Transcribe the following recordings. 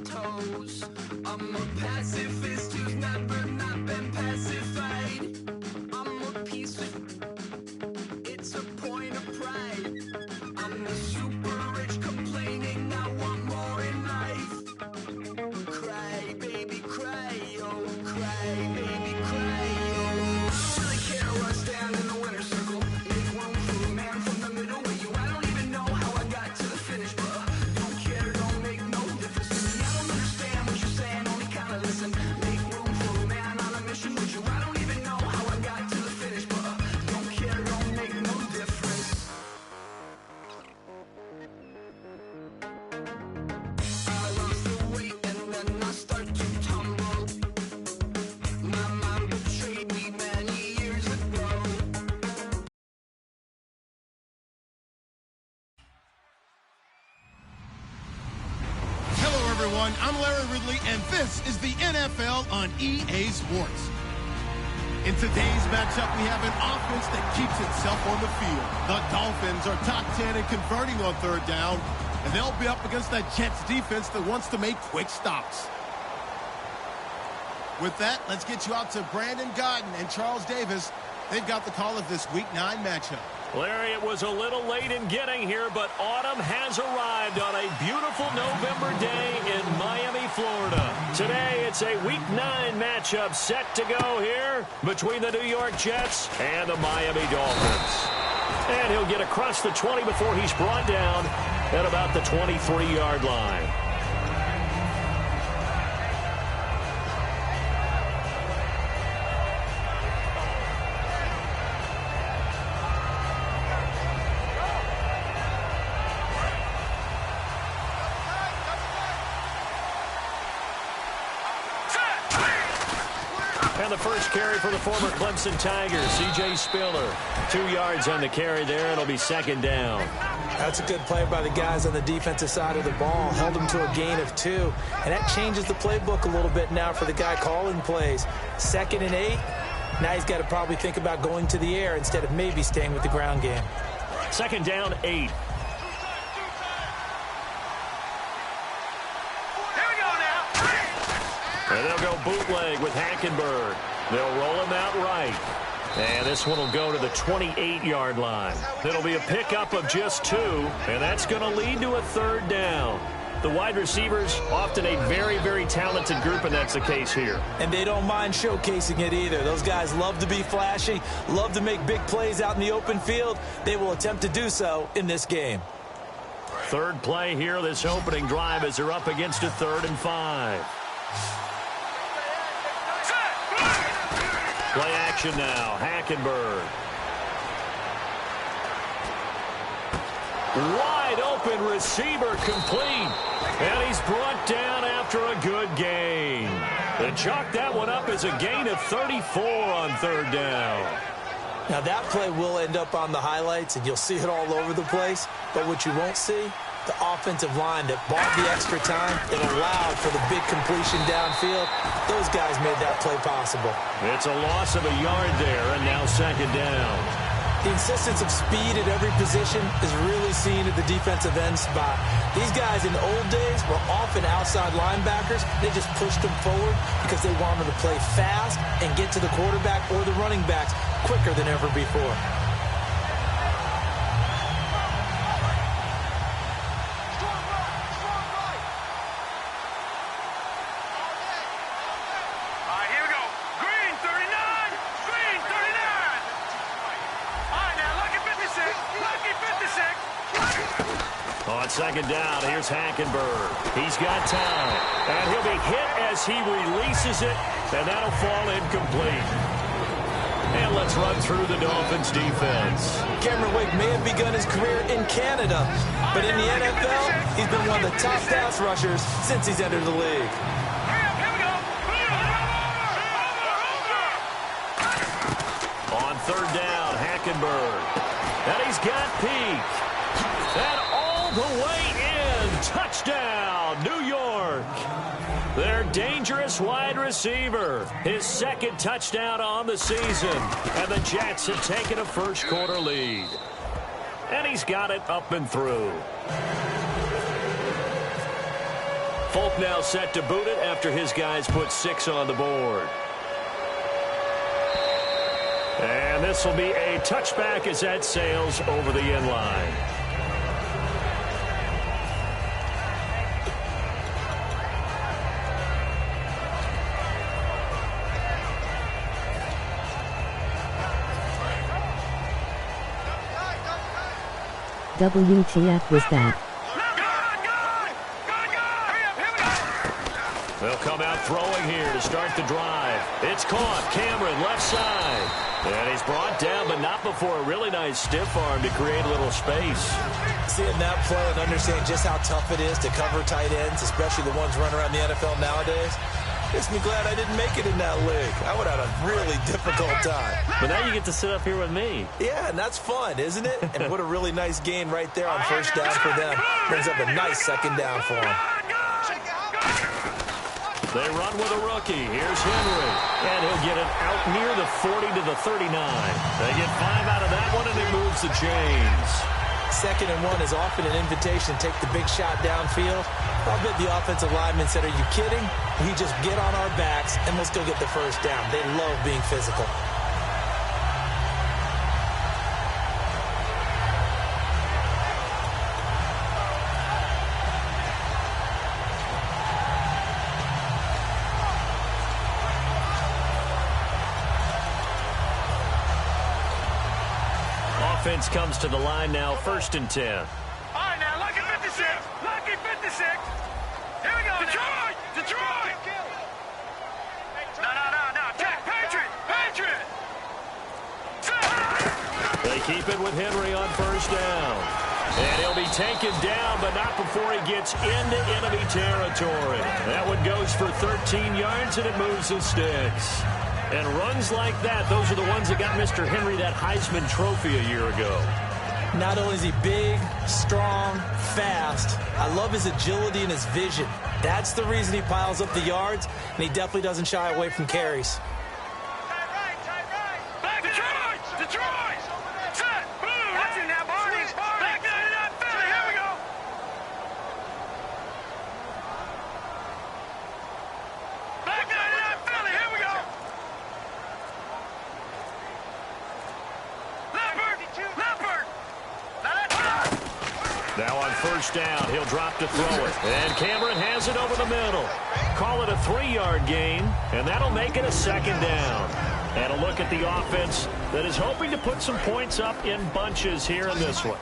toes. I'm a pacifist who's never not been pacified. I'm a piece of, it's a point of pride. I'm the super rich complaining I want more in life. Cry, baby, cry, oh, cry, baby, cry, oh. Really care where I stand in the winner's circle. Make room for a man from the middle with you. I don't even know how I got to the finish, but don't care, don't make no difference to me. I don't understand what you're saying, only kinda listen. Make room for a man on a mission with you. I don't even know how I got to the finish, but don't care, don't make no difference. I lost the weight and then I start to tumble. My mind betrayed me many years ago. Hello, everyone. I'm Larry Ridley, and this is the NFL on EA Sports. In today's matchup, we have an offense that keeps itself on the field. The Dolphins are top 10 in converting on third down, and they'll be up against that Jets defense that wants to make quick stops. With that, let's get you out to Brandon Godden and Charles Davis. They've got the call of this Week 9 matchup. Larry, it was a little late in getting here, but autumn has arrived on a beautiful November day in Miami, Florida. Today, it's a Week 9 matchup set to go here between the New York Jets and the Miami Dolphins. And he'll get across the 20 before he's brought down at about the 23-yard line. And the first carry for the former Clemson Tigers, C.J. Spiller. 2 yards on the carry there. It'll be second down. That's a good play by the guys on the defensive side of the ball. Held them to a gain of 2. And that changes the playbook a little bit now for the guy calling plays. 2nd and 8. Now he's got to probably think about going to the air instead of maybe staying with the ground game. Second down, 8. And they'll go bootleg with Hackenberg. They'll roll him out right. And this one will go to the 28-yard line. It'll be a pickup of just 2, and that's going to lead to a third down. The wide receivers, often a very, very talented group, and that's the case here. And they don't mind showcasing it either. Those guys love to be flashy, love to make big plays out in the open field. They will attempt to do so in this game. Third play here, this opening drive, as they're up against a 3rd and 5. Play action now. Hackenberg. Wide open receiver complete. And he's brought down after a good gain. They chalk that one up as a gain of 34 on third down. Now that play will end up on the highlights, and you'll see it all over the place. But what you won't see, the offensive line that bought the extra time, it allowed for the big completion downfield. Those guys made that play possible. It's a loss of a yard there, and now second down. The insistence of speed at every position is really seen at the defensive end spot. These guys in the old days were often outside linebackers. They just pushed them forward because they wanted to play fast and get to the quarterback or the running backs quicker than ever before. On second down, here's Hackenberg. He's got time, and he'll be hit as he releases it, and that'll fall incomplete. And let's run through the Dolphins' defense. Cameron Wake may have begun his career in Canada, but in the NFL, he's been one of the top pass rushers since he's entered the league. On third down, Hackenberg. And he's got Peak. And all the way in. Touchdown, New York. Their dangerous wide receiver. His 2nd touchdown on the season. And the Jets have taken a first-quarter lead. And he's got it up and through. Folk now set to boot it after his guys put 6 on the board. And this will be a touchback as that sails over the end line. WTF was that? They'll come out throwing here to start the drive. It's caught. Cameron left side. And he's brought down, but not before a really nice stiff arm to create a little space. Seeing that play and understanding just how tough it is to cover tight ends, especially the ones running around the NFL nowadays, makes me glad I didn't make it in that league. I would have had a really difficult time. But now you get to sit up here with me. Yeah, and that's fun, isn't it? And what a really nice gain right there on first down for them. Brings up a nice second down for them. They run with a rookie. Here's Henry. And he'll get it out near the 40 to the 39. They get 5 out of that one, and it moves the chains. 2nd and 1 is often an invitation to take the big shot downfield. I'll bet the offensive lineman said, are you kidding? We just get on our backs, and let's go get the first down. They love being physical. Offense comes to the line now, 1st and 10. All right, now, lucky 56. Lucky 56. Here we go. Detroit. Detroit. No. Jack, Patriot. They keep it with Henry on 1st down. And he'll be taken down, but not before he gets into enemy territory. That one goes for 13 yards, and it moves the sticks. And runs like that, those are the ones that got Mr. Henry that Heisman Trophy a year ago. Not only is he big, strong, fast, I love his agility and his vision. That's the reason he piles up the yards, and he definitely doesn't shy away from carries. Back Detroit. Set. Boom. That's it now, Barney. Back 99 Philly. Here we go. Back 99 Philly. Here we go. Leopard. Now on 1st down, he'll drop to throw it. And Cameron has it over the middle. Call it a 3-yard gain, and that'll make it a 2nd down. And a look at the offense that is hoping to put some points up in bunches here in this one.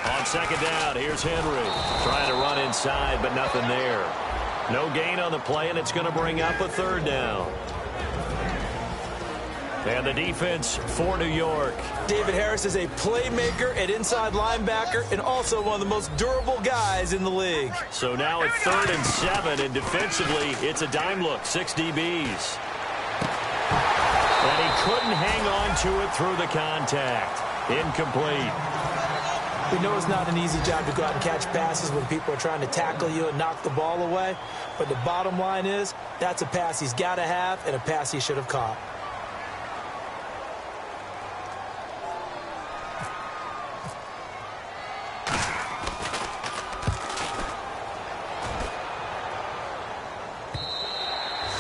On 2nd down, here's Henry. Trying to run inside, but nothing there. No gain on the play, and it's going to bring up a 3rd down. And the defense for New York. David Harris is a playmaker at inside linebacker and also one of the most durable guys in the league. So now it's 3rd and 7, and defensively, it's a dime look, 6 DBs. And he couldn't hang on to it through the contact. Incomplete. We know it's not an easy job to go out and catch passes when people are trying to tackle you and knock the ball away. But the bottom line is, that's a pass he's got to have and a pass he should have caught.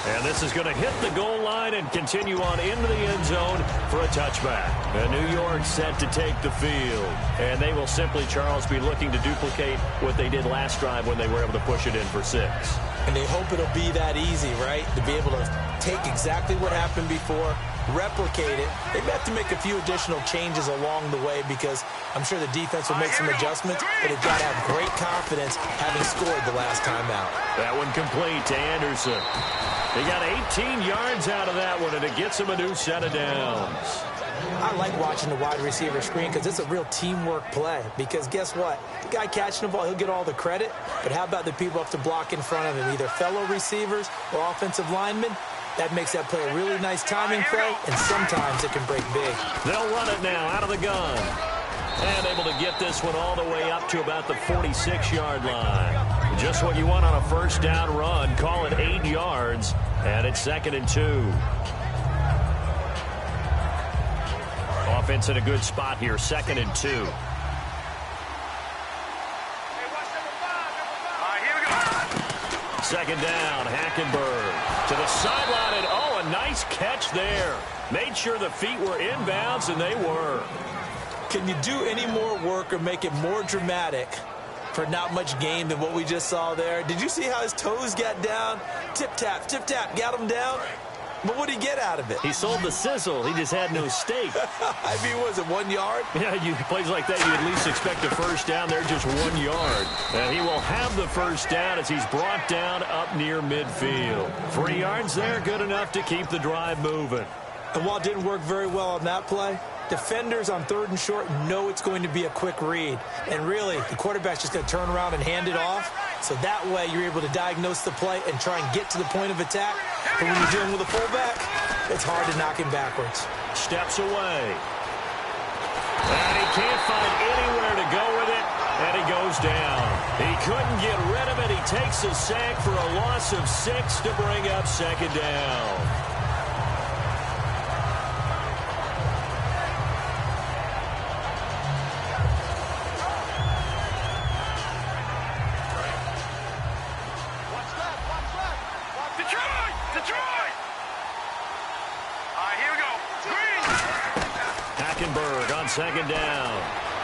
And this is going to hit the goal line and continue on into the end zone for a touchback. And New York set to take the field. And they will simply, Charles, be looking to duplicate what they did last drive when they were able to push it in for 6. And they hope it'll be that easy, right? To be able to take exactly what happened before, replicate it. They may have to make a few additional changes along the way because I'm sure the defense will make some adjustments, but they've got to have great confidence having scored the last time out. That one complete to Anderson. He got 18 yards out of that one, and it gets him a new set of downs. I like watching the wide receiver screen because it's a real teamwork play. Because guess what? The guy catching the ball, he'll get all the credit. But how about the people up to block in front of him, either fellow receivers or offensive linemen? That makes that play a really nice timing play, and sometimes it can break big. They'll run it now out of the gun. And able to get this one all the way up to about the 46-yard line. Just what you want on a first down run. Call it 8 yards, and it's 2nd and 2. Offense in a good spot here, 2nd and 2. All right, here we go. 2nd down, Hackenberg to the sideline, and oh, a nice catch there. Made sure the feet were inbounds, and they were. Can you do any more work or make it more dramatic for not much gain than what we just saw there? Did you see how his toes got down? Tip-tap, got him down. But what did he get out of it? He sold the sizzle. He just had no steak. I mean, was it 1 yard? Yeah, plays like that, you at least expect a first down. They're just 1 yard. And he will have the first down as he's brought down up near midfield. 3 yards there, good enough to keep the drive moving. And while it didn't work very well on that play, defenders on 3rd and short know it's going to be a quick read. And really, the quarterback's just going to turn around and hand it off. So that way, you're able to diagnose the play and try and get to the point of attack. But when you're dealing with a fullback, it's hard to knock him backwards. Steps away. And he can't find anywhere to go with it. And he goes down. He couldn't get rid of it. He takes a sack for a loss of 6 to bring up 2nd down. Detroit! All right, here we go. Green! Hackenberg on 2nd down.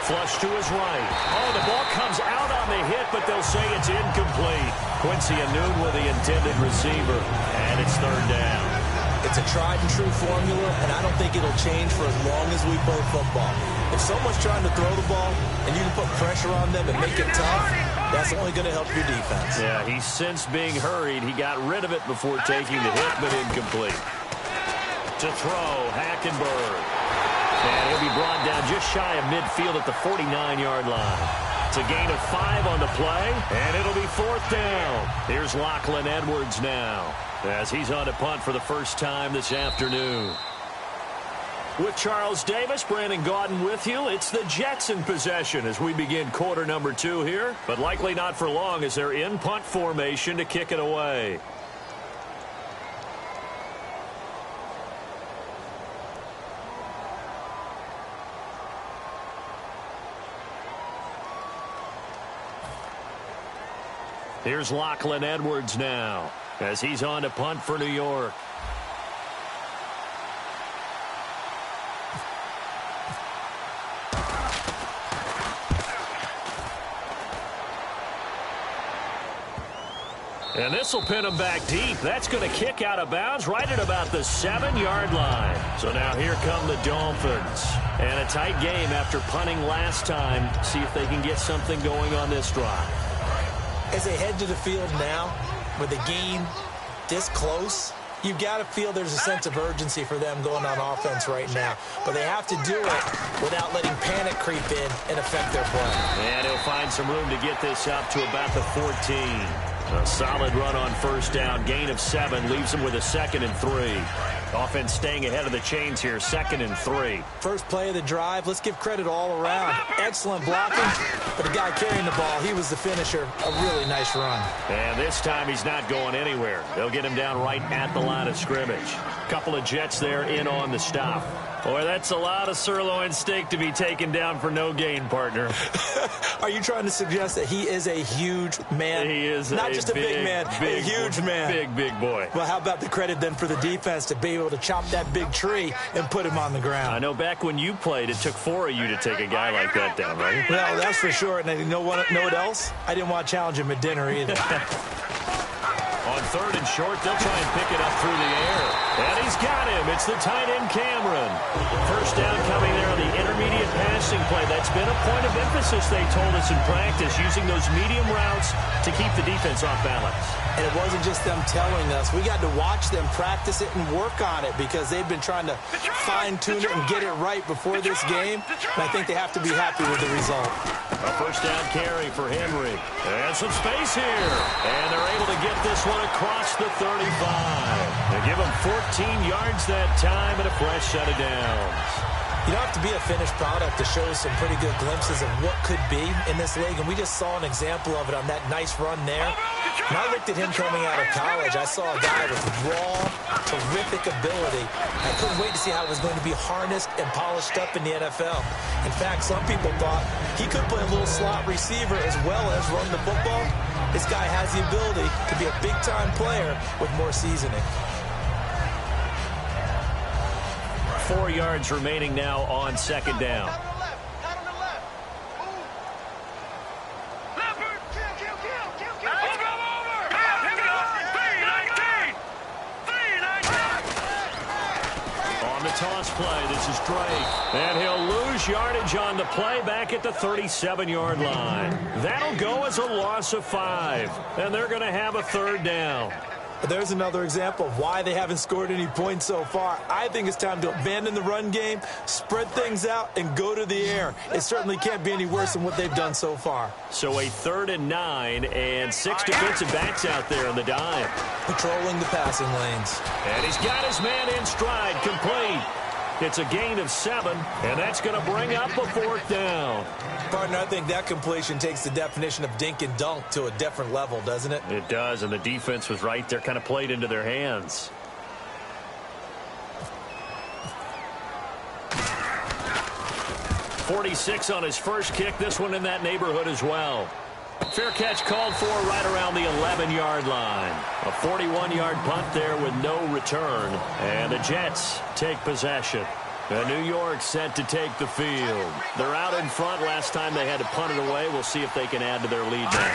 Flush to his right. Oh, the ball comes out on the hit, but they'll say it's incomplete. Quincy Anoon with the intended receiver, and it's 3rd down. It's a tried-and-true formula, and I don't think it'll change for as long as we play football. If someone's trying to throw the ball, and you can put pressure on them and make it tough, that's only going to help your defense. Yeah, he's since being hurried. He got rid of it before taking the hit, but incomplete. To throw, Hackenberg. And he'll be brought down just shy of midfield at the 49-yard line. It's a gain of 5 on the play, and it'll be 4th down. Here's Lachlan Edwards now, as he's on a punt for the first time this afternoon. With Charles Davis, Brandon Gaudin with you. It's the Jets in possession as we begin quarter number 2 here, but likely not for long as they're in punt formation to kick it away. Here's Lachlan Edwards now as he's on to punt for New York. And this will pin him back deep. That's going to kick out of bounds right at about the 7-yard line. So now here come the Dolphins. And a tight game after punting last time. See if they can get something going on this drive. As they head to the field now, with the game this close, you've got to feel there's a sense of urgency for them going on offense right now. But they have to do it without letting panic creep in and affect their play. And he'll find some room to get this up to about the 14. A solid run on first down. Gain of 7 leaves them with a 2nd and 3. Offense staying ahead of the chains here. 2nd and 3. First play of the drive. Let's give credit all around. Excellent blocking. But the guy carrying the ball, he was the finisher. A really nice run. And this time he's not going anywhere. They'll get him down right at the line of scrimmage. Couple of Jets there in on the stop. Boy, that's a lot of sirloin steak to be taken down for no gain, partner. Are you trying to suggest that he is a huge man? He is not just a big man, big, a huge man. Big boy. Well, how about the credit then for the defense to be able to chop that big tree and put him on the ground? I know back when you played, it took 4 of you to take a guy like that down, right? Well, that's for sure. And you know what else? I didn't want to challenge him at dinner either. On 3rd and short, they'll try and pick it up through the air. And he's got him. It's the tight end, Cameron. First down coming there on the intermediate passing play. That's been a point of emphasis, they told us in practice, using those medium routes to keep the defense off balance. And it wasn't just them telling us. We got to watch them practice it and work on it because they've been trying to fine-tune it and get it right before this game. And I think they have to be happy with the result. A first down carry for Henry. And some space here. And they're able to get this one across the 35. They give him 14 yards that time and a fresh set of downs. You don't have to be a finished product to show some pretty good glimpses of what could be in this league, and we just saw an example of it on that nice run there. When I looked at him coming out of college, I saw a guy with raw, terrific ability. I couldn't wait to see how it was going to be harnessed and polished up in the NFL. In fact, some people thought he could play a little slot receiver as well as run the football. This guy has the ability to be a big-time player with more seasoning. 4 yards remaining now on second down. Toss play. This is Drake. And he'll lose yardage on the play back at the 37-yard line. That'll go as a loss of 5. And they're going to have a third down. There's another example of why they haven't scored any points so far. I think it's time to abandon the run game, spread things out, and go to the air. It certainly can't be any worse than what they've done so far. So a 3rd and 9 and 6 defensive backs out there in the dime. Patrolling the passing lanes. And he's got his man in stride, complete. It's a gain of 7, and that's going to bring up a 4th down. Partner, I think that completion takes the definition of dink and dunk to a different level, doesn't it? It does, and the defense was right there, kind of played into their hands. .46 on his first kick. This one in that neighborhood as well. Fair catch called for right around the 11-yard line. A 41-yard punt there with no return. And the Jets take possession. New York set to take the field. They're out in front. Last time they had to punt it away. We'll see if they can add to their lead now.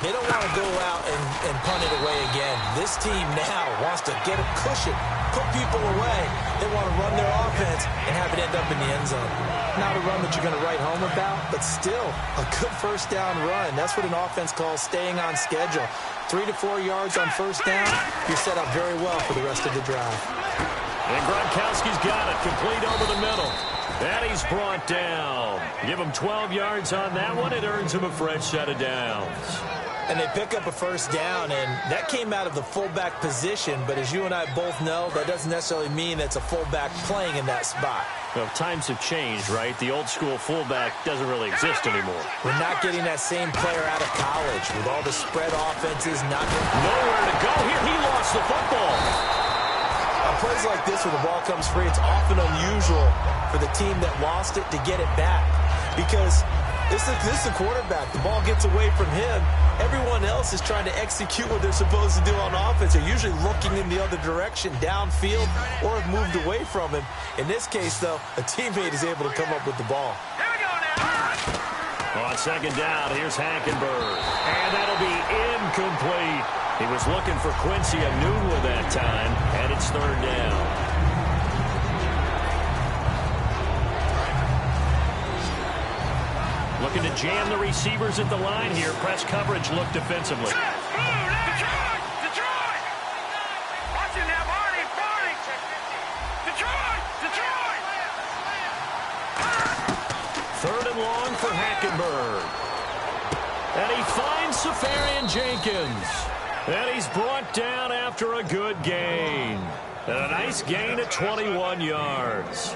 They don't want to go out and punt it away again. This team now wants to get a cushion, put people away. They want to run their offense and have it end up in the end zone. Not a run that you're going to write home about, but still a good first down run. That's what an offense calls staying on schedule. 3 to 4 yards on first down, you're set up very well for the rest of the drive. And Gronkowski's got it, complete over the middle. And he's brought down. Give him 12 yards on that one. It earns him a fresh set of downs. And they pick up a first down, and that came out of the fullback position. But as you and I both know, that doesn't necessarily mean it's a fullback playing in that spot. Well, times have changed, right? The old school fullback doesn't really exist anymore. We're not getting that same player out of college with all the spread offenses. Nowhere to go here. He lost the football. On plays like this where the ball comes free, it's often unusual for the team that lost it to get it back. Because this is the quarterback. The ball gets away from him. Everyone else is trying to execute what they're supposed to do on offense. They're usually looking in the other direction, downfield, or have moved away from him. In this case, though, a teammate is able to come up with the ball. Here we go now. On second down, here's Hackenberg. And that'll be incomplete. He was looking for Quincy Enunwa that time, and it's 3rd down. Looking to jam the receivers at the line here. Press coverage look defensively. Detroit! Detroit! Watch it now, Barney! Barney! Detroit! Detroit! 3rd and long for Hackenberg. And he finds Safarian Jenkins. And he's brought down after a good gain. And a nice gain of 21 yards.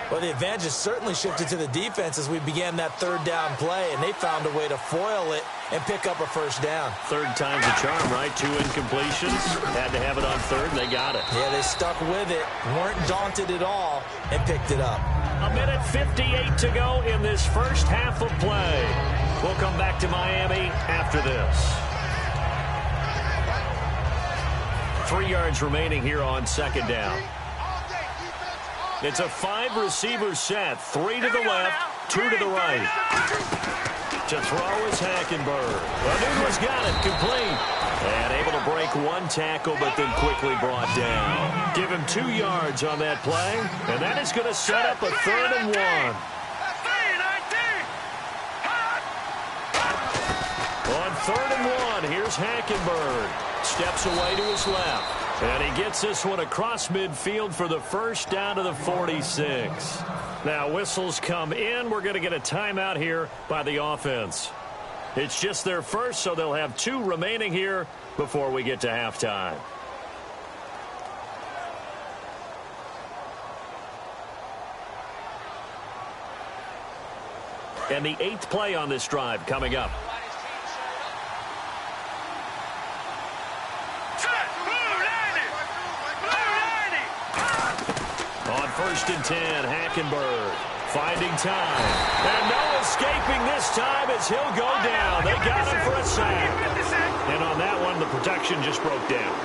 Well, the advantage has certainly shifted to the defense as we began that 3rd down play, and they found a way to foil it and pick up a first down. 3rd time's a charm, right? 2 incompletions. Had to have it on 3rd, and they got it. Yeah, they stuck with it, weren't daunted at all, and picked it up. A minute 58 to go in this first half of play. We'll come back to Miami after this. 3 yards remaining here on second down. It's a 5-receiver set. 3 to the left, 2 to the right. To throw is Hackenberg. Enunwa's got it, complete. And able to break 1 tackle, but then quickly brought down. Give him 2 yards on that play, and that is going to set up a 3rd and 1. On 3rd and 1, here's Hackenberg. Steps away to his left. And he gets this one across midfield for the first down to the 46. Now whistles come in. We're going to get a timeout here by the offense. It's just their first, so they'll have 2 remaining here before we get to halftime. And the 8th play on this drive coming up. first and 10. Hackenberg finding time. And no escaping this time as he'll go down. They got him for a sack. And on that one, the protection just broke down.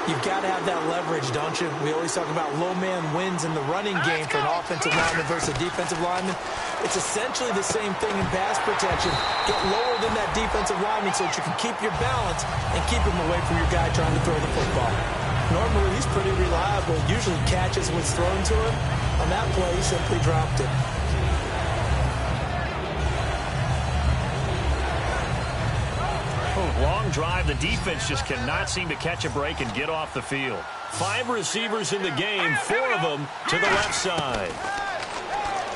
You've got to have that leverage, don't you? We always talk about low man wins in the running game for an offensive lineman versus a defensive lineman. It's essentially the same thing in pass protection. Get lower than that defensive lineman so that you can keep your balance and keep him away from your guy trying to throw the football. Normally, he's pretty reliable. Usually catches what's thrown to him. On that play, he simply dropped it. Long drive. The defense just cannot seem to catch a break and get off the field. 5 receivers in the game, 4 of them to the left side.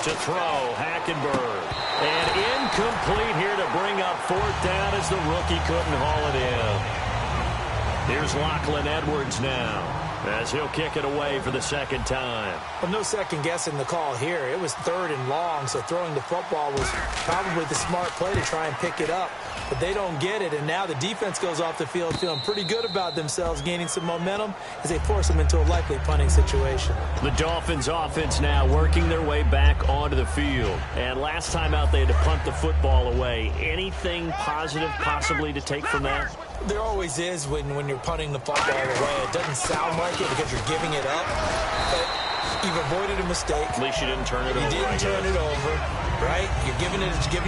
To throw, Hackenberg. And incomplete here to bring up 4th down as the rookie couldn't haul it in. Here's Lachlan Edwards now as he'll kick it away for the second time. Well, no second guessing the call here. It was 3rd and long, so throwing the football was probably the smart play to try and pick it up. But they don't get it, and now the defense goes off the field feeling pretty good about themselves, gaining some momentum as they force them into a likely punting situation. The Dolphins offense now working their way back onto the field. And last time out, they had to punt the football away. Anything positive possibly to take from that? There always is when you're punting the football away. It doesn't sound like it because you're giving it up, but you've avoided a mistake. At least you didn't turn it over. You didn't turn it over, right? You're giving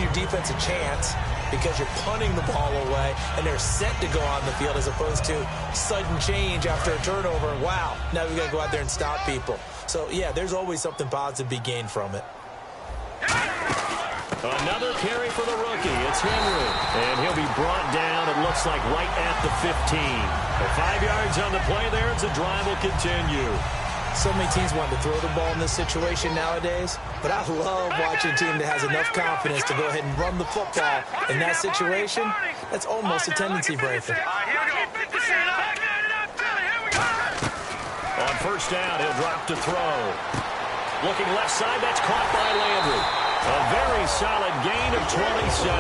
your defense a chance because you're punting the ball away, and they're set to go on the field as opposed to sudden change after a turnover. And wow, now we've got to go out there and stop people. So, yeah, there's always something positive to be gained from it. Another carry for the rookie. It's Henry. And he'll be brought down, it looks like, right at the 15. 5 yards on the play there as the drive will continue. So many teams want to throw the ball in this situation nowadays, but I love watching a team that has enough confidence to go ahead and run the football in that situation. That's almost a tendency breaker. On first down, he'll drop to throw. Looking left side, that's caught by Landry. A very solid gain of 27.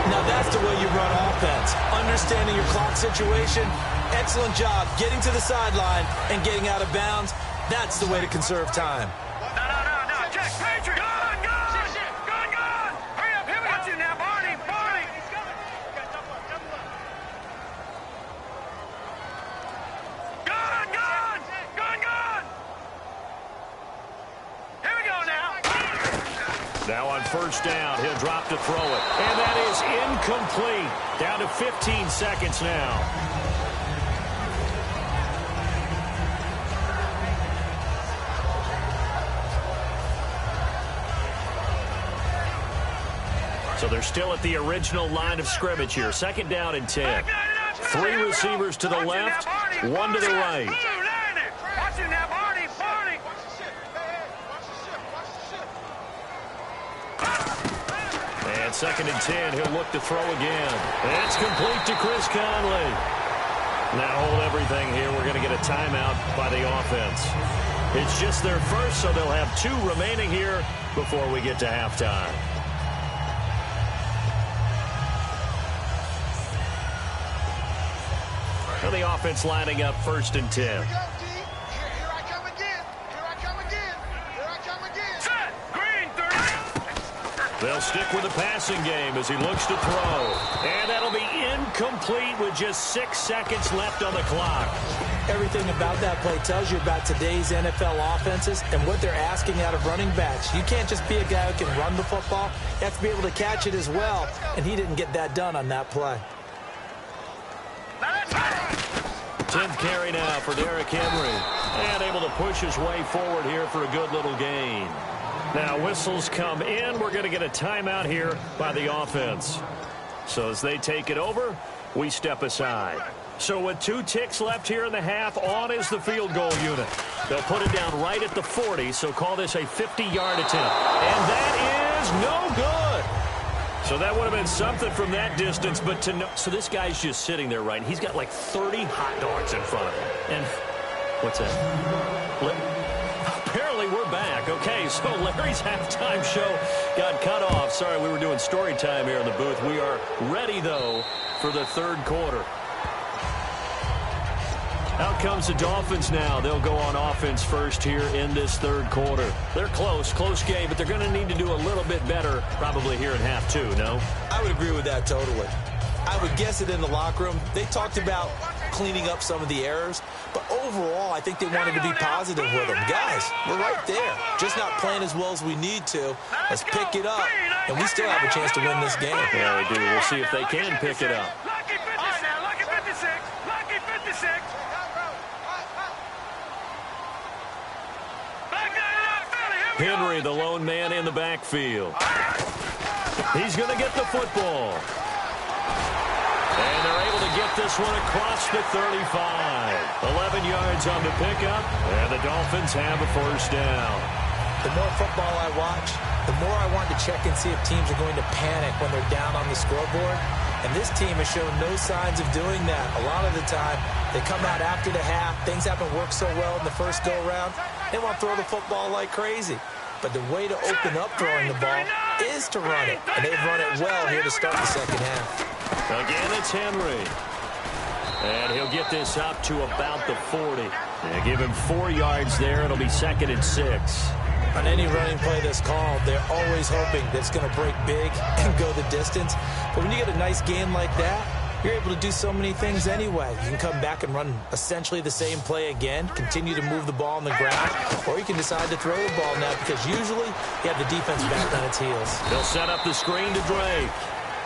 Now that's the way you run offense. Understanding your clock situation. Excellent job getting to the sideline and getting out of bounds. That's the way to conserve time. No. Check, Patriot. Gone. Hurry up. Here we go. Now, Barney. Gone. Here we go now. Now on first down, he'll drop to throw it. And that is incomplete. Down to 15 seconds now. So they're still at the original line of scrimmage here. Second down and 10. 3 receivers to the left, 1 to the right. Watch it now, Barney. And second and 10, he'll look to throw again. That's complete to Chris Conley. Now hold everything here. We're going to get a timeout by the offense. It's just their first, so they'll have 2 remaining here before we get to halftime. And the offense lining up first and 10. Here I come again. Set. Green, 30. They'll stick with the passing game as he looks to throw. And that'll be incomplete with just 6 seconds left on the clock. Everything about that play tells you about today's NFL offenses and what they're asking out of running backs. You can't just be a guy who can run the football. You have to be able to catch it as well, and he didn't get that done on that play. 10th carry now for Derrick Henry. And able to push his way forward here for a good little gain. Now whistles come in. We're going to get a timeout here by the offense. So as they take it over, we step aside. So with 2 ticks left here in the half, on is the field goal unit. They'll put it down right at the 40, so call this a 50-yard attempt. And that is no good. So that would have been something from that distance, but to no. So this guy's just sitting there, right? He's got like 30 hot dogs in front of him. And what's that? Apparently we're back. Okay, so Larry's halftime show got cut off. Sorry, we were doing story time here in the booth. We are ready, though, for the third quarter. Out comes the Dolphins now. They'll go on offense first here in this third quarter. They're close game, but they're going to need to do a little bit better probably here in half two, no? I would agree with that totally. I would guess it in the locker room. They talked about cleaning up some of the errors, but overall, I think they wanted to be positive with them. Guys, we're right there. Just not playing as well as we need to. Let's pick it up, and we still have a chance to win this game. Yeah, we do. We'll see if they can pick it up. Lucky 56. Lucky 56. Lucky 56. Henry, the lone man in the backfield. He's going to get the football. And they're able to get this one across the 35. 11 yards on the pickup, and the Dolphins have a first down. The more football I watch, the more I want to check and see if teams are going to panic when they're down on the scoreboard. And this team has shown no signs of doing that. A lot of the time, they come out after the half. Things haven't worked so well in the first go-round. They want to throw the football like crazy. But the way to open up throwing the ball is to run it. And they've run it well here to start the second half. Again, it's Henry. And he'll get this up to about the 40. They give him 4 yards there. It'll be 2nd and 6. On any running play that's called, they're always hoping that it's going to break big and go the distance. But when you get a nice gain like that, you're able to do so many things anyway. You can come back and run essentially the same play again, continue to move the ball on the ground, or you can decide to throw the ball now because usually you have the defense back on its heels. They'll set up the screen to Drake.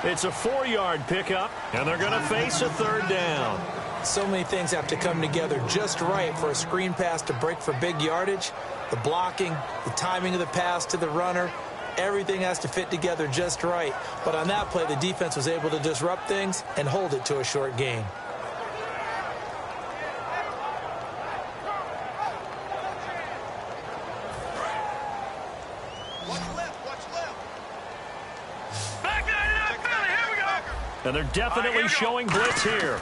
It's a 4-yard pickup, and they're going to face a third down. So many things have to come together just right for a screen pass to break for big yardage. The blocking, the timing of the pass to the runner, everything has to fit together just right. But on that play, the defense was able to disrupt things and hold it to a short gain. And they're definitely showing blitz here.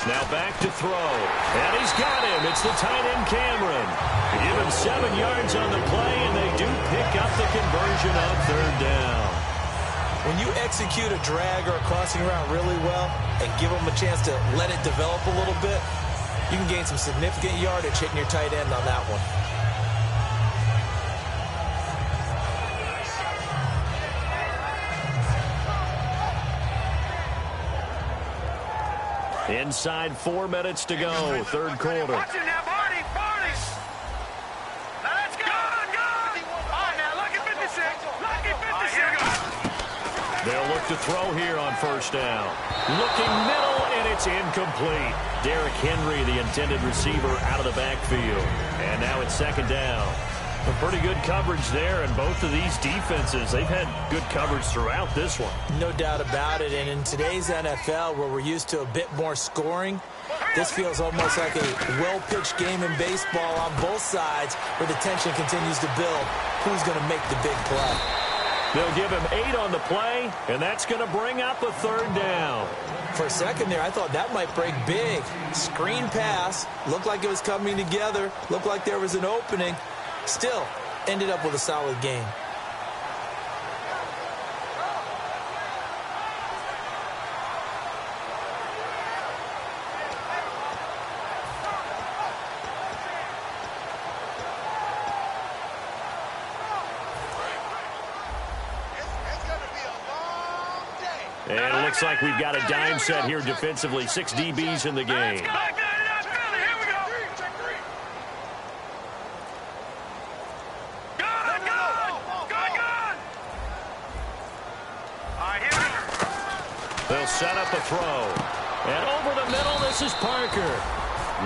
Now back to throw. And he's got him. It's the tight end, Cameron. They give him 7 yards on the play, and they do pick up the conversion on third down. When you execute a drag or a crossing route really well and give them a chance to let it develop a little bit, you can gain some significant yardage hitting your tight end on that one. Inside 4 minutes to go, third quarter. Watch it now, Barney. Now let's go. All right, now, lucky 56. Lucky 56. They'll look to throw here on first down. Looking middle, and it's incomplete. Derrick Henry, the intended receiver, out of the backfield. And now it's second down. A pretty good coverage there, and both of these defenses, they've had good coverage throughout this one. No doubt about it, and in today's NFL, where we're used to a bit more scoring, this feels almost like a well-pitched game in baseball on both sides, where the tension continues to build. Who's going to make the big play? They'll give him 8 on the play, and that's going to bring up a third down. For a second there, I thought that might break big. Screen pass, looked like it was coming together, looked like there was an opening. Still, ended up with a solid game. And it looks like we've got a dime set here defensively. 6 DBs in the game. They'll set up a throw. And over the middle, this is Parker.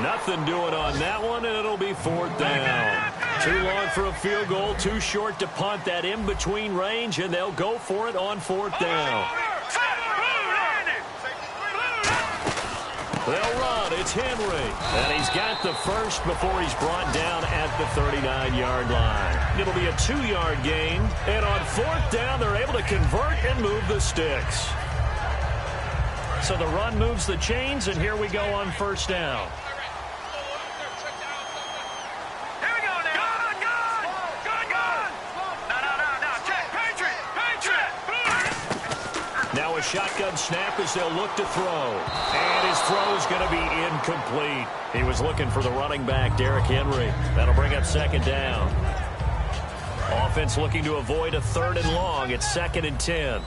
Nothing doing on that one, and it'll be fourth down. Too long for a field goal, too short to punt. That in-between range, and they'll go for it on fourth down. They'll run. It's Henry. And he's got the first before he's brought down at the 39-yard line. It'll be a 2-yard gain. And on fourth down, they're able to convert and move the sticks. So the run moves the chains, and here we go on first down. Here we go now. Good. No. Check. Patriot. Now a shotgun snap as they'll look to throw. And his throw is going to be incomplete. He was looking for the running back, Derrick Henry. That'll bring up second down. Offense looking to avoid a 3rd and long. It's 2nd and 10.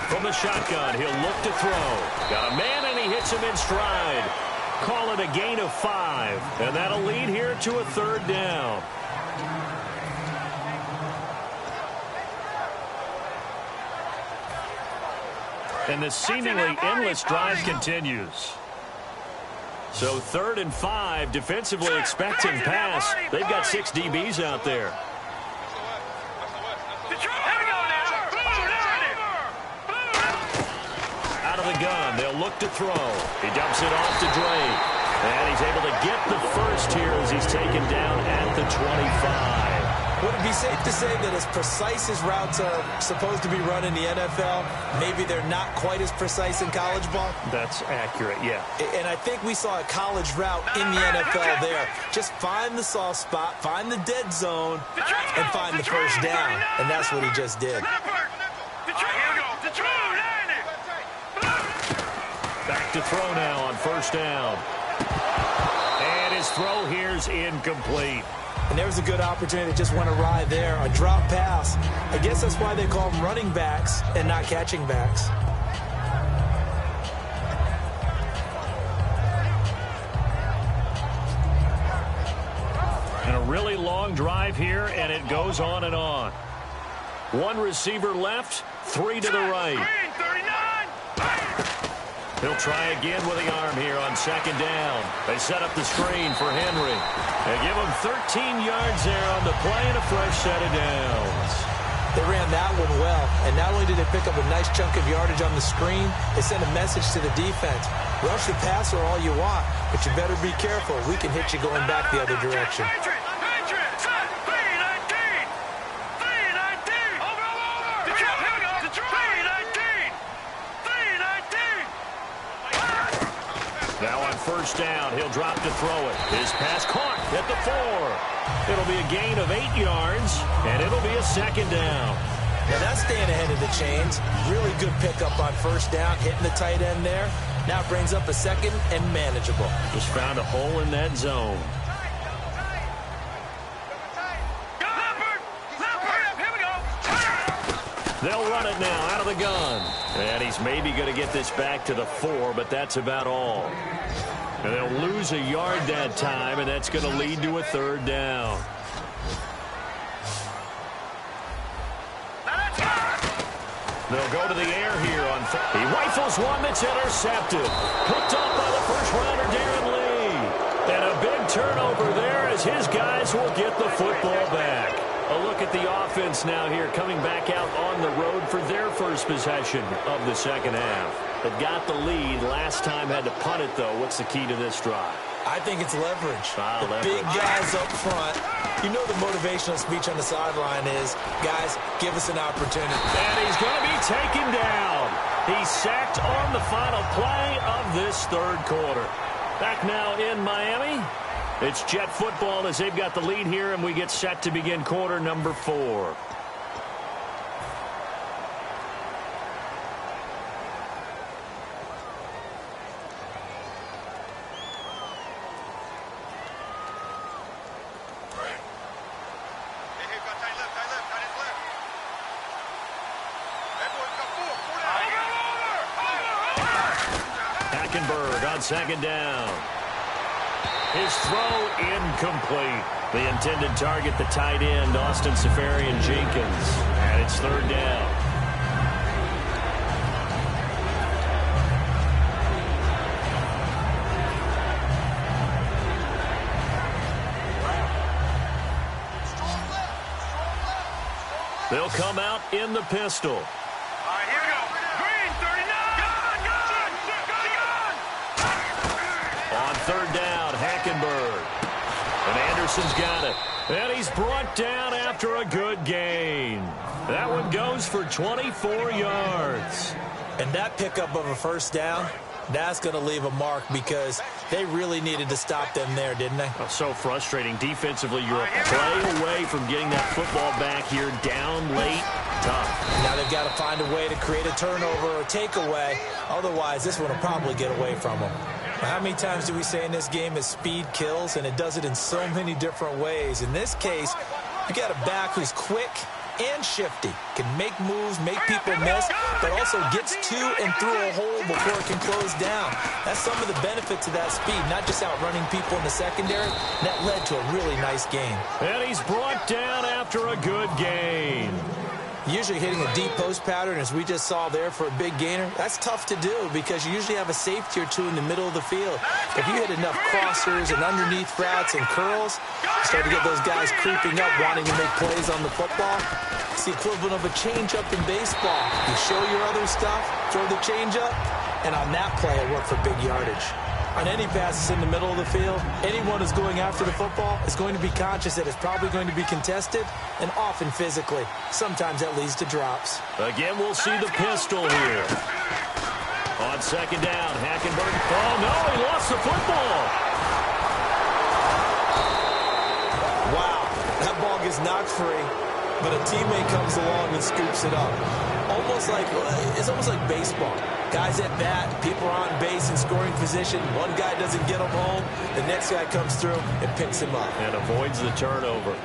From the shotgun, he'll look to throw. Got a man, and he hits him in stride. Call it a gain of 5, and that'll lead here to a 3rd down. And the seemingly endless drive continues. So 3rd and 5, defensively expecting pass. They've got 6 DBs out there. Out of the gun, they'll look to throw. He dumps it off to Drake. And he's able to get the first here as he's taken down at the 25. Would it be safe to say that as precise as routes are supposed to be run in the NFL, maybe they're not quite as precise in college ball? That's accurate, yeah. And I think we saw a college route in the NFL there. Just find the soft spot, find the dead zone, and find the first down. And that's what he just did. Back to throw now on first down. And his throw here's incomplete. And there was a good opportunity to just went awry there. A drop pass. I guess that's why they call them running backs and not catching backs. And a really long drive here, and it goes on and on. 1 receiver left, 3 to the right. He'll try again with the arm here on second down. They set up the screen for Henry. They give him 13 yards there on the play and a fresh set of downs. They ran that one well, and not only did they pick up a nice chunk of yardage on the screen, they sent a message to the defense. Rush the passer all you want, but you better be careful. We can hit you going back the other direction. Now on first down, he'll drop to throw it. His pass caught at the 4. It'll be a gain of 8 yards, and it'll be a second down. Now that's staying ahead of the chains. Really good pickup on first down, hitting the tight end there. Now it brings up a second and manageable. Just found a hole in that zone. They'll run it now out of the gun. And he's maybe going to get this back to the 4, but that's about all. And they'll lose a yard that time, and that's going to lead to a 3rd down. They'll go to the air here on He rifles one that's intercepted. Picked up by the first-rounder, Darren Lee. And a big turnover there as his guys will get the football back. A look at the offense now here, coming back out on the road for their first possession of the second half. They've got the lead. Last time had to punt it, though. What's the key to this drive? I think it's leverage. Big guys up front. You know the motivational speech on the sideline is, guys, give us an opportunity. And he's going to be taken down. He's sacked on the final play of this 3rd quarter. Back now in Miami. It's Jet football as they've got the lead here, and we get set to begin quarter number 4. Hackenberg on second down. His throw incomplete. The intended target, the tight end, Austin Safarian-Jenkins. And it's 3rd down. They'll come out in the pistol. All right, here we go. Green, 39. Gun. On 3rd down, Hackenberg. And Anderson's got it. And he's brought down after a good gain. That one goes for 24 yards. And that pickup of a first down, that's going to leave a mark because they really needed to stop them there, didn't they? Oh, so frustrating. Defensively, you're a play away from getting that football back here down late. Tough. Now they've got to find a way to create a turnover or takeaway. Otherwise, this one will probably get away from them. How many times do we say in this game is speed kills, and it does it in so many different ways. In this case, you got a back who's quick and shifty, can make moves, make people miss, but also gets to and through a hole before it can close down. That's some of the benefits of that speed, not just outrunning people in the secondary. That led to a really nice gain. And he's brought down after a good gain. Usually hitting a deep post pattern, as we just saw there for a big gainer, that's tough to do because you usually have a safety or two in the middle of the field. If you hit enough crossers and underneath routes and curls, you start to get those guys creeping up, wanting to make plays on the football. It's the equivalent of a change-up in baseball. You show your other stuff, throw the change-up, and on that play, it worked for big yardage. On any passes in the middle of the field, anyone who's going after the football is going to be conscious that it's probably going to be contested, and often physically. Sometimes that leads to drops. Again, we'll see the pistol here. On second down, Hackenberg. Oh, no, he lost the football. Wow, that ball gets knocked free, but a teammate comes along and scoops it up. It's almost like baseball. Guys at bat, people are on base in scoring position. One guy doesn't get him home. The next guy comes through and picks him up. And avoids the turnover.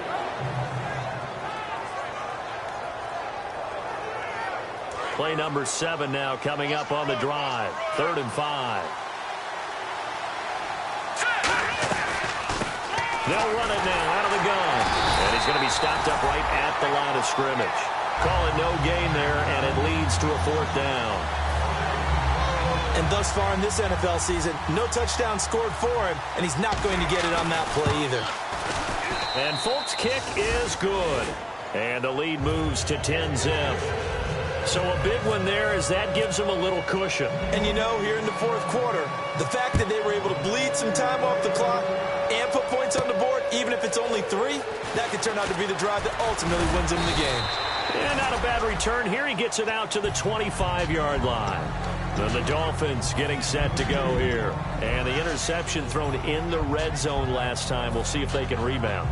Play number 7 now coming up on the drive. 3rd and 5. They'll run it now out of the gun. And he's going to be stopped up right at the line of scrimmage. Call it no gain there, and it leads to a 4th down. And thus far in this NFL season, no touchdown scored for him, and he's not going to get it on that play either. And Folk's kick is good. And the lead moves to 10-zip. So a big one there as that gives them a little cushion. And you know, here in the 4th quarter, the fact that they were able to bleed some time off the clock and put points on the board, even if it's only 3, that could turn out to be the drive that ultimately wins them the game. And not a bad return here. He gets it out to the 25-yard line. Then the Dolphins getting set to go here. And the interception thrown in the red zone last time. We'll see if they can rebound.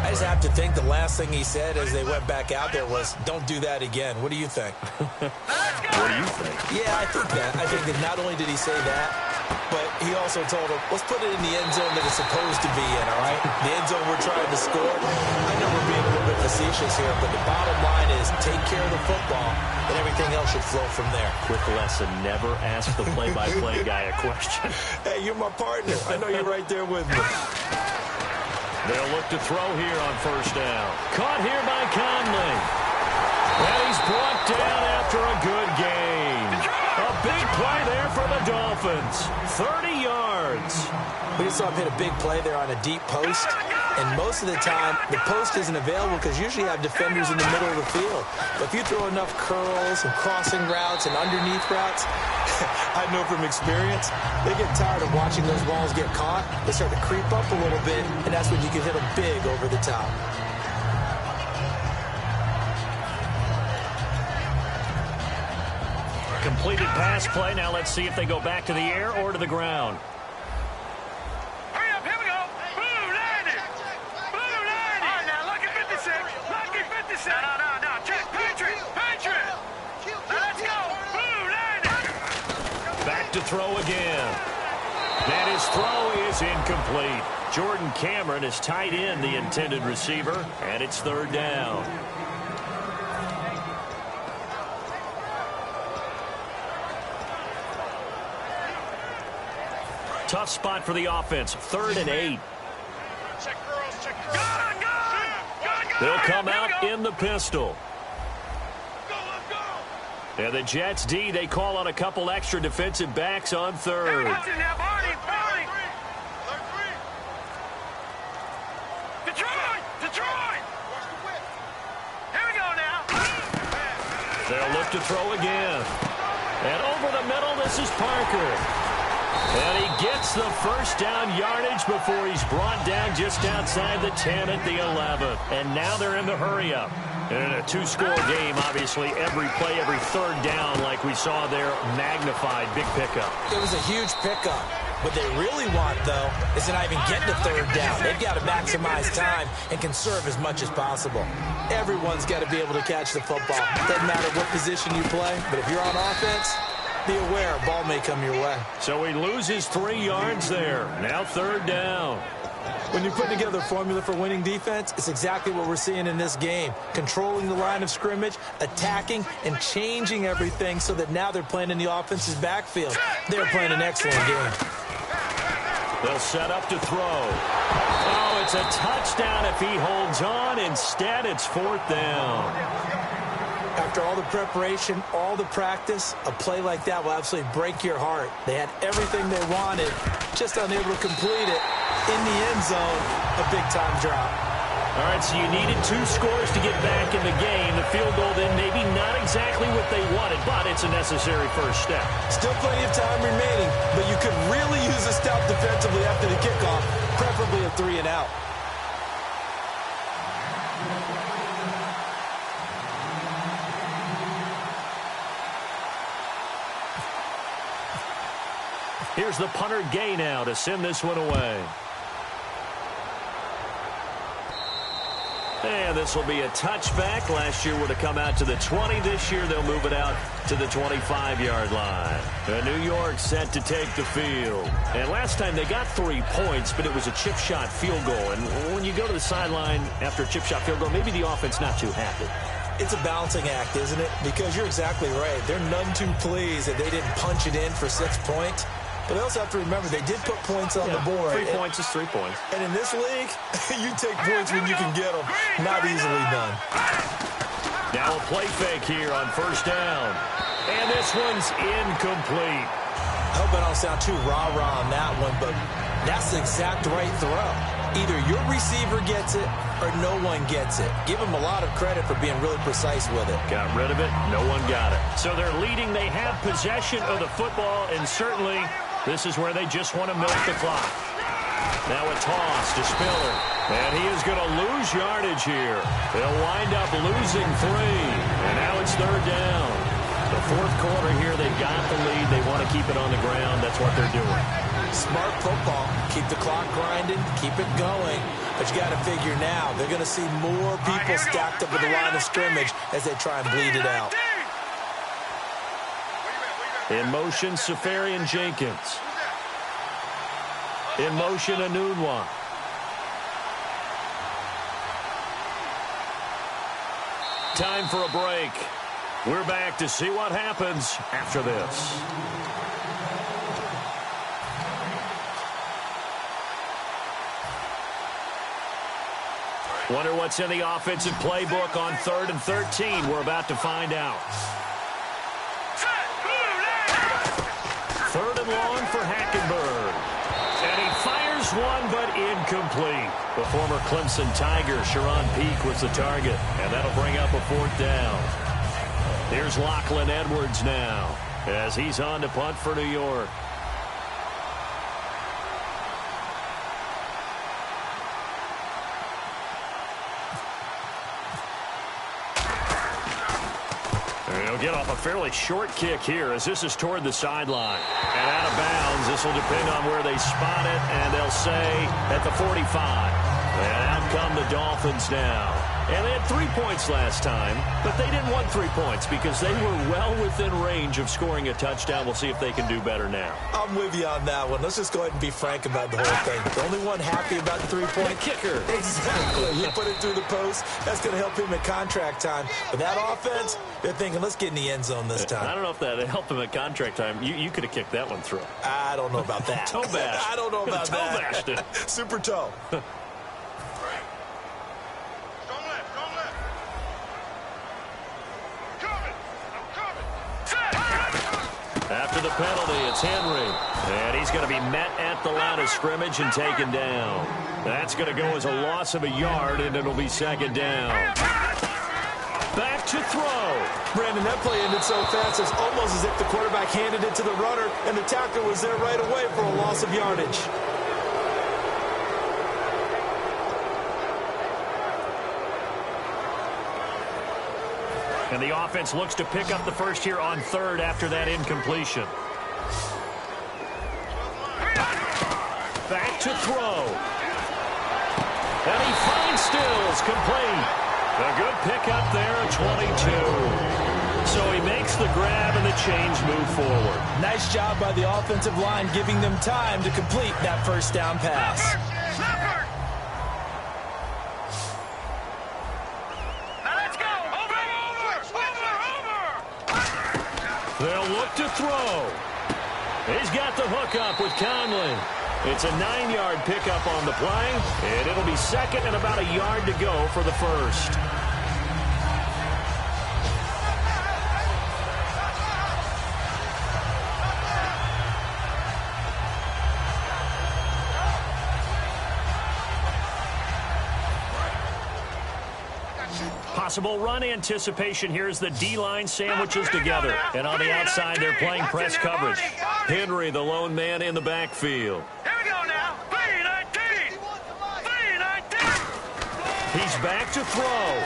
I just have to think the last thing he said as they went back out there was, don't do that again. What do you think? What do you think? Yeah, I think that. I think that not only did he say that, but he also told him, let's put it in the end zone that it's supposed to be in, all right? The end zone we're trying to score. I know we're being a little bit facetious here, but the bottom line is take care of the football, and everything else should flow from there. Quick lesson, never ask the play-by-play guy a question. Hey, you're my partner. I know you're right there with me. They'll look to throw here on 1st down. Caught here by Conley. And he's brought down after a good gain. A big play there for the Dolphins. 30 yards. We just saw him hit a big play there on a deep post. And most of the time, the post isn't available because usually you have defenders in the middle of the field. But if you throw enough curls and crossing routes and underneath routes, I know from experience, they get tired of watching those balls get caught. They start to creep up a little bit, and that's when you can hit them big over the top. Completed pass play. Now let's see if they go back to the air or to the ground. Hurry up, here we go. Blue landed. Blue landed. All right, now, lucky 56. Lucky 56. No. Check. Patriot. Now, let's go. Blue landed. Back to throw again. And his throw is incomplete. Jordan Cameron is tight in the intended receiver, and it's 3rd down. Tough spot for the offense. 3rd and 8. Check girls. Gun. They'll come out in the pistol. Let's go. And the Jets D, they call on a couple extra defensive backs on 3rd. Watch it now, Barney. Detroit. Here we go now. They'll look to throw again. And over the middle, this is Parker. And he gets the first down yardage before he's brought down just outside the 10 at the 11. And now they're in the hurry-up. And in a two-score game, obviously, every play, every third down, like we saw there, magnified. Big pickup. It was a huge pickup. What they really want, though, is to not even get to third down. They've got to maximize time and conserve as much as possible. Everyone's got to be able to catch the football. Doesn't matter what position you play, but if you're on offense, be aware a ball may come your way. So he loses 3 yards there. Now third down. When you're putting together a formula for winning defense, it's exactly what we're seeing in this game. Controlling the line of scrimmage, attacking, and changing everything so that now they're playing in the offense's backfield. They're playing an excellent game. They'll set up to throw. Oh, it's a touchdown if he holds on. Instead, it's fourth down. After all the preparation, all the practice, a play like that will absolutely break your heart. They had everything they wanted, just unable to complete it. In the end zone, a big-time drop. All right, so you needed 2 scores to get back in the game. The field goal then maybe not exactly what they wanted, but it's a necessary first step. Still plenty of time remaining, but you could really use a stop defensively after the kickoff, preferably a 3-and-out. Here's the punter Gay now to send this one away. And this will be a touchback. Last year would have come out to the 20. This year they'll move it out to the 25-yard line. New York set to take the field. And last time they got 3 points, but it was a chip shot field goal. And when you go to the sideline after a chip shot field goal, maybe the offense not too happy. It's a balancing act, isn't it? Because you're exactly right. They're none too pleased that they didn't punch it in for 6 points. But they also have to remember they did put points on the board. 3 points is 3 points. And in this league, you take points when you can get them. Not easily done. Now a play fake here on first down. And this one's incomplete. I hope I don't sound too rah-rah on that one, but that's the exact right throw. Either your receiver gets it or no one gets it. Give him a lot of credit for being really precise with it. Got rid of it. No one got it. So they're leading. They have possession of the football, and certainly this is where they just want to milk the clock. Now a toss to Spiller. And he is going to lose yardage here. They'll wind up losing 3. And now it's third down. The fourth quarter here, they've got the lead. They want to keep it on the ground. That's what they're doing. Smart football. Keep the clock grinding. Keep it going. But you got to figure now, they're going to see more people stacked up at the line of scrimmage as they try and bleed it out. In motion, Safarian Jenkins. In motion, Anunwa. Time for a break. We're back to see what happens after this. Wonder what's in the offensive playbook on 3rd and 13. We're about to find out. 3rd and long for Hackenberg. And he fires one, but incomplete. The former Clemson Tiger, Sharon Peak, was the target. And that'll bring up a 4th down. Here's Lachlan Edwards now as he's on to punt for New York. He'll get off a fairly short kick here as this is toward the sideline. And out of bounds, this will depend on where they spot it, and they'll say at the 45. And out come the Dolphins now. And they had 3 points last time, but they didn't want 3 points because they were well within range of scoring a touchdown. We'll see if they can do better now. I'm with you on that one. Let's just go ahead and be frank about the whole thing. The only one happy about the 3-point kicker. Exactly. You put it through the post. That's going to help him at contract time. But that offense, they're thinking, let's get in the end zone this time. I don't know if that helped him at contract time. You could have kicked that one through. I don't know about that. Toe bash. I don't know about toe that. Bashed it. Super toe. After the penalty, it's Henry. And he's going to be met at the line of scrimmage and taken down. That's going to go as a loss of a yard, and it'll be 2nd down. back to throw. Brandon, that play ended so fast, it's almost as if the quarterback handed it to the runner, and the tackler was there right away for a loss of yardage. And the offense looks to pick up the first here on third after that incompletion. Back to throw. And he finds Stills, complete. A good pickup there at 22. So he makes the grab and the change move forward. Nice job by the offensive line giving them time to complete that first down pass. Now let's go. Over. They'll look to throw. He's got the hook up with Conley. It's a 9-yard pickup on the play, and it'll be second and about a yard to go for the first. Possible run anticipation here as the D-line sandwiches together. And on the outside, they're playing press coverage. Henry, the lone man in the backfield. Here we go now. 3-19. 3-19. He's back to throw.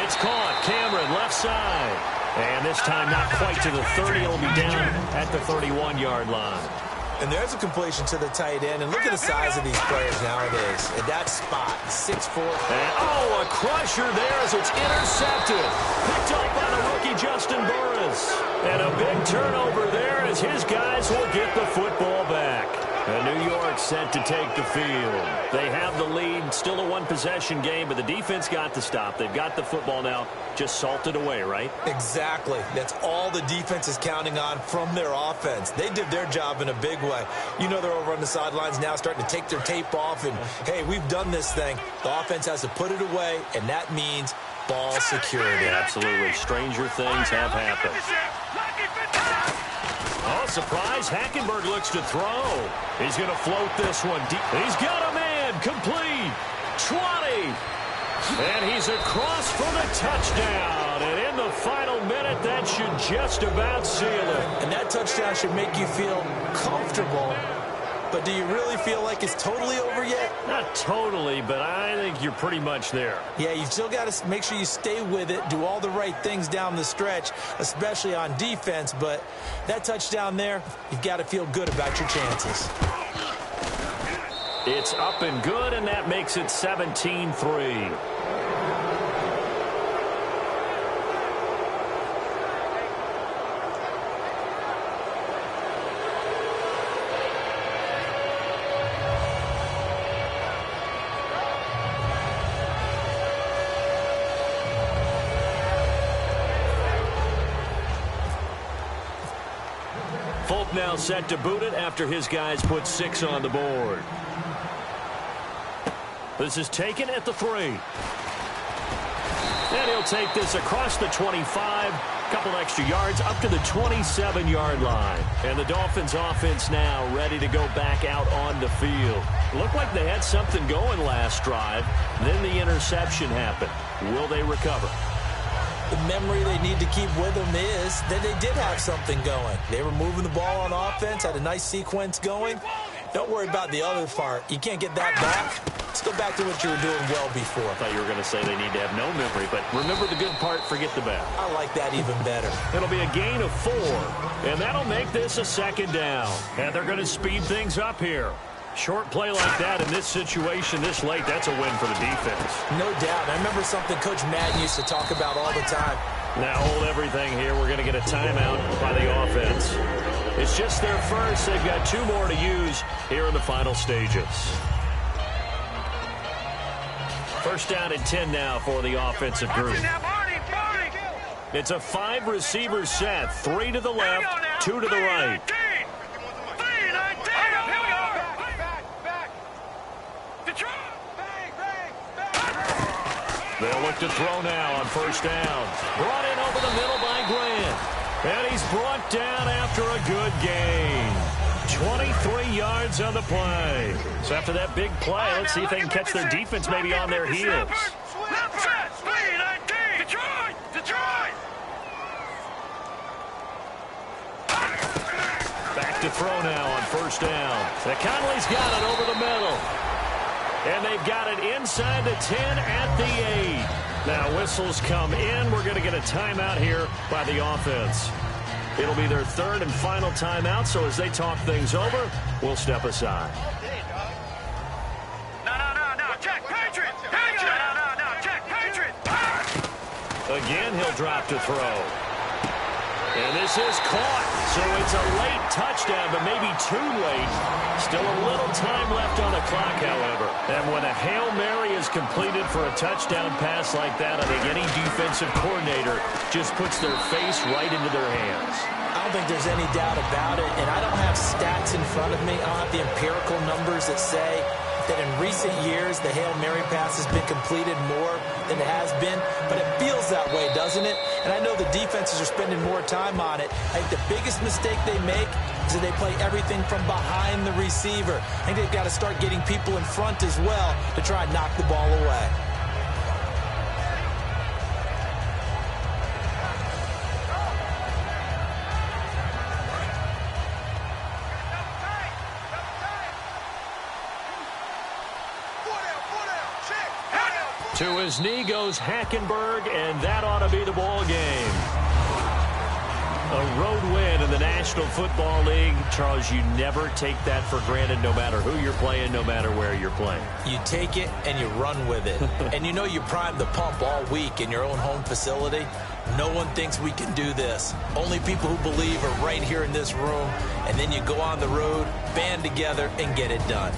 It's caught. Cameron, left side. And this time not quite to the 30. It'll be down at the 31-yard line. And there's a completion to the tight end. And look at the size of these players nowadays. At that spot, 6'4". And, a crusher there as it's intercepted. Picked up by the rookie Justin Burris. And a big turnover there as his guys will get the football back. And New York set to take the field. They have the lead. Still a one-possession game, but the defense got the stop. They've got the football now. Just salted away, right? Exactly. That's all the defense is counting on from their offense. They did their job in a big way. You know they're over on the sidelines now starting to take their tape off and, hey, we've done this thing. The offense has to put it away, and that means ball security. Absolutely. Stranger things have happened. Oh, surprise. Hackenberg looks to throw. He's going to float this one deep. He's got a man. Complete. 20. And he's across for the touchdown. And in the final minute, that should just about seal it. And that touchdown should make you feel comfortable. But do you really feel like it's totally over yet? Not totally, but I think you're pretty much there. Yeah, you've still got to make sure you stay with it, do all the right things down the stretch, especially on defense. But that touchdown there, you've got to feel good about your chances. It's up and good, and that makes it 17-3. Folk now set to boot it after his guys put 6 on the board. This is taken at the 3. And he'll take this across the 25. Couple extra yards up to the 27-yard line. And the Dolphins offense now ready to go back out on the field. Looked like they had something going last drive. Then the interception happened. Will they recover? The memory they need to keep with them is that they did have something going. They were moving the ball on offense, had a nice sequence going. Don't worry about the other part. You can't get that back. Let's go back to what you were doing well before. I thought you were going to say they need to have no memory, but remember the good part, forget the bad. I like that even better. It'll be a gain of 4, and that'll make this a second down. And they're going to speed things up here. Short play like that in this situation this late, that's a win for the defense. No doubt. I remember something Coach Madden used to talk about all the time. Now hold everything here. We're going to get a timeout by the offense. It's just their first. They've got 2 more to use here in the final stages. First down and 10 now for the offensive group. It's a 5-receiver set. 3 to the left, 2 to the right. They'll look to throw now on first down. Brought in over the middle by Grant. And he's brought down after a good gain. 23 yards on the play. So after that big play, let's see if they can catch their defense maybe on their heels. to throw now on first down. Conley's got it over the middle. And they've got it inside the 10 at the 8. Now whistles come in. We're going to get a timeout here by the offense. It'll be their third and final timeout, so as they talk things over, we'll step aside. No, check, Patriot! No, check, Patriot! Again, he'll drop to throw. And this is caught. So it's a late touchdown, but maybe too late. Still a little time left on the clock, however. And when a Hail Mary is completed for a touchdown pass like that, I think any defensive coordinator just puts their face right into their hands. I don't think there's any doubt about it, and I don't have stats in front of me. I don't have the empirical numbers that say that in recent years the Hail Mary pass has been completed more than it has been, but it feels that way, doesn't it? And I know the defenses are spending more time on it. I think the biggest mistake they make is that they play everything from behind the receiver. I think they've got to start getting people in front as well to try and knock the ball away. To his knee goes Hackenberg, and that ought to be the ball game. A road win in the National Football League. Charles, you never take that for granted no matter who you're playing, no matter where you're playing. You take it and you run with it. And you know you primed the pump all week in your own home facility. No one thinks we can do this. Only people who believe are right here in this room. And then you go on the road, band together, and get it done.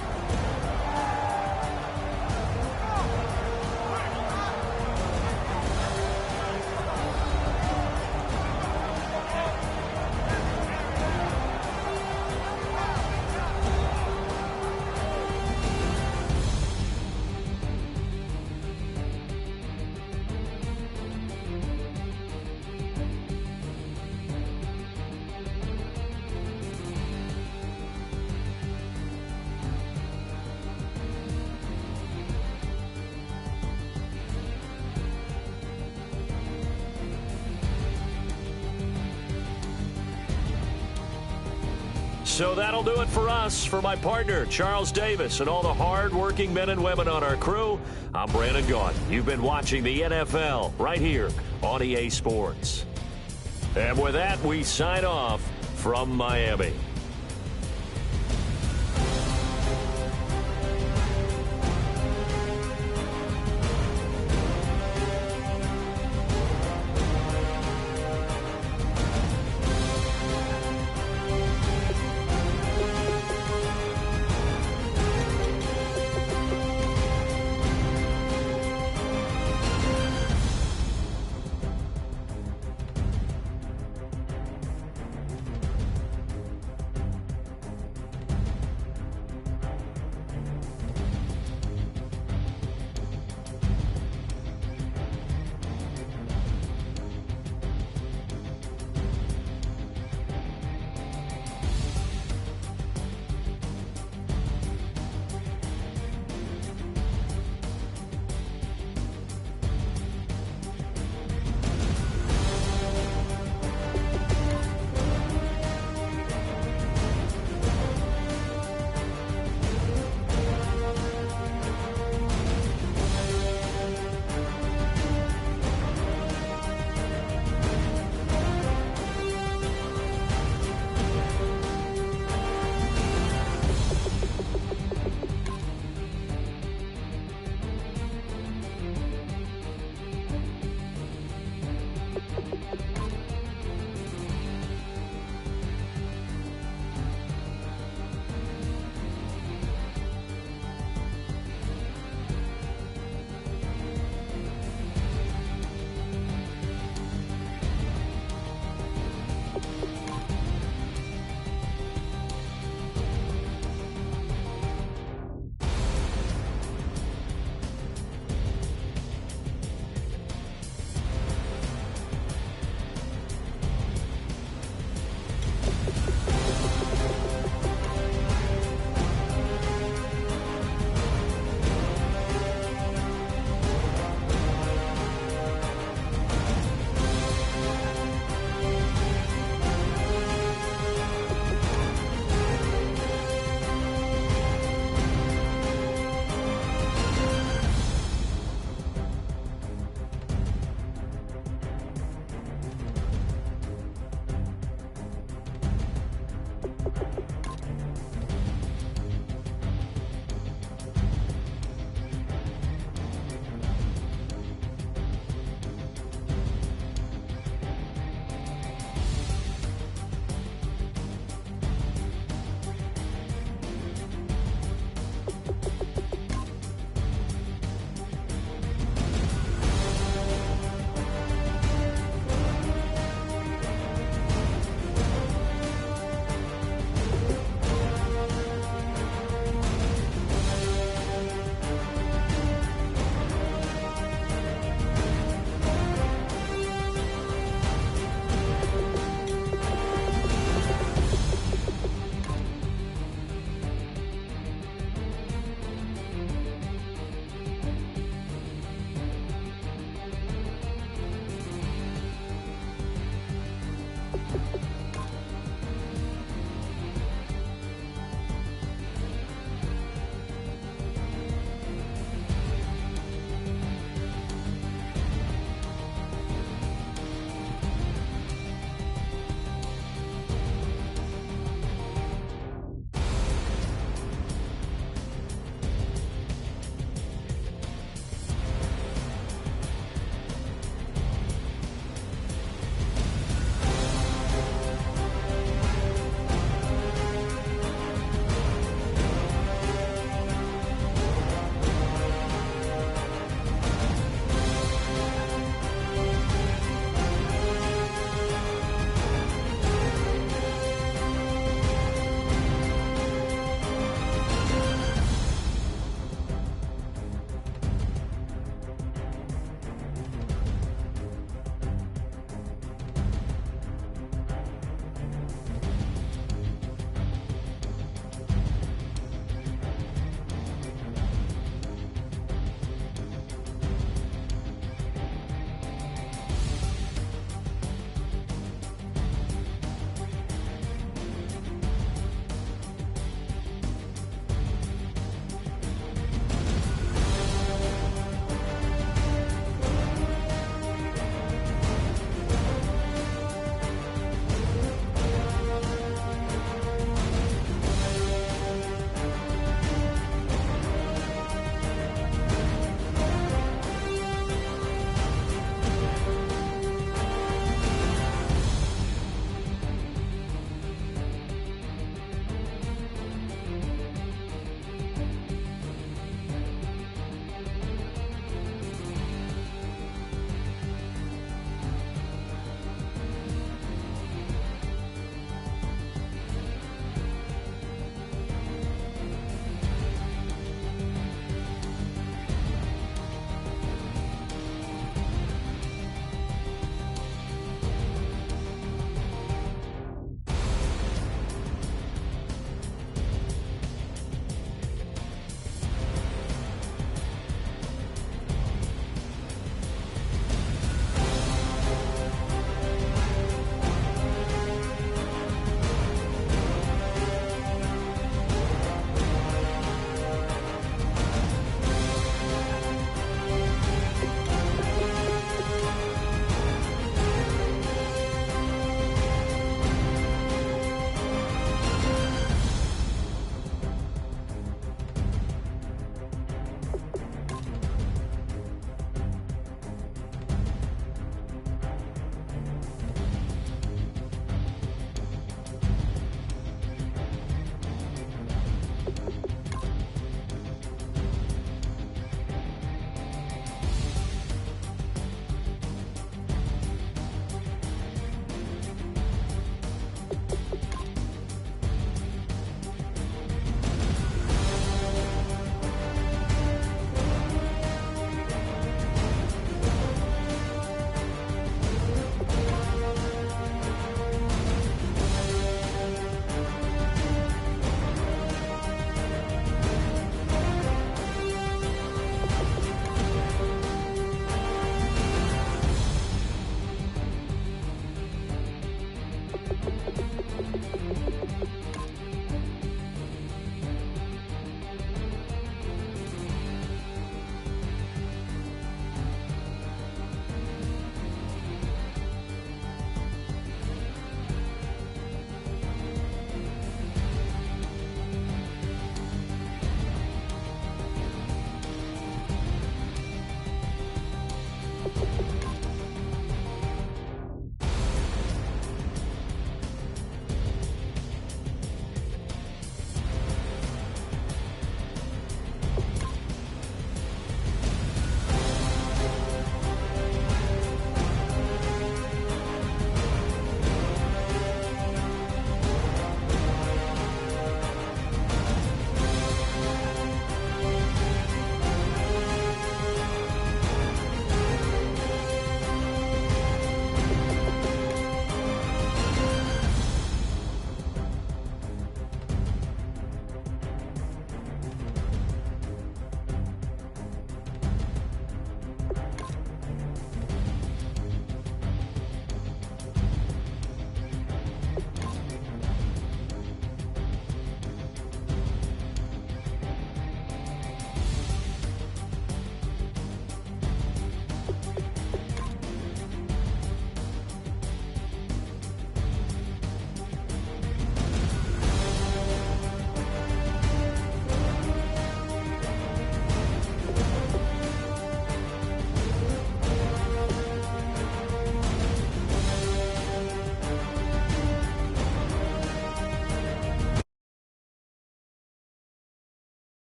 So that'll do it for us. For my partner, Charles Davis, and all the hard-working men and women on our crew, I'm Brandon Gaudin. You've been watching the NFL right here on EA Sports. And with that, we sign off from Miami.